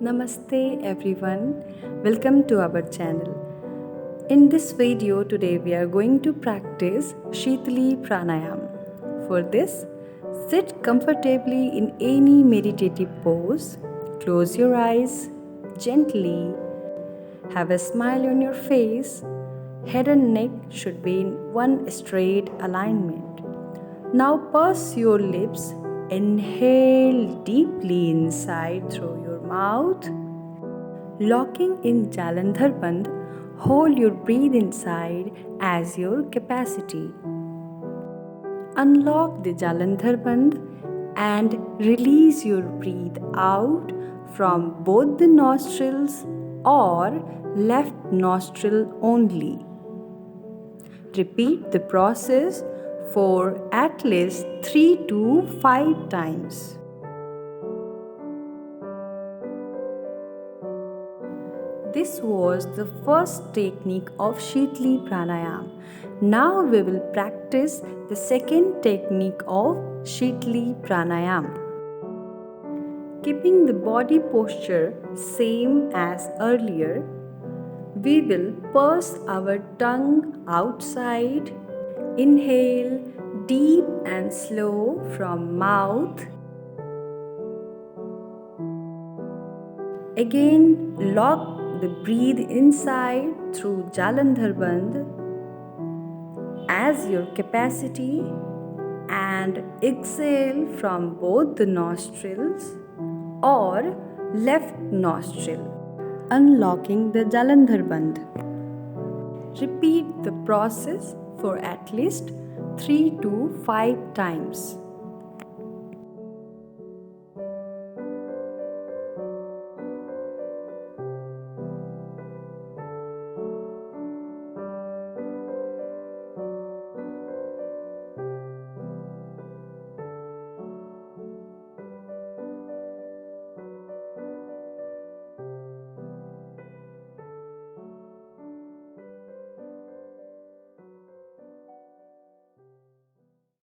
Namaste everyone, welcome to our channel. In this video today we are going to practice Sheetali Pranayama. For this, sit comfortably in any meditative pose, close your eyes gently, have a smile on your face, head and neck should be in one straight alignment. Now purse your lips, inhale deeply inside through your mouth. Locking in Jalandhar Bandh, hold your breath inside as your capacity. Unlock the Jalandhar Bandh and release your breath out from both the nostrils or left nostril only. Repeat the process for at least 3 to 5 times. This was the first technique of Sheetali Pranayama. Now we will practice the second technique of Sheetali Pranayama. Keeping the body posture same as earlier, we will purse our tongue outside. Inhale deep and slow from mouth. Again, lock the breathe inside through Jalandhar Bandh as your capacity and exhale from both the nostrils or left nostril, unlocking the Jalandhar Bandh. Repeat the process for at least 3 to 5 times.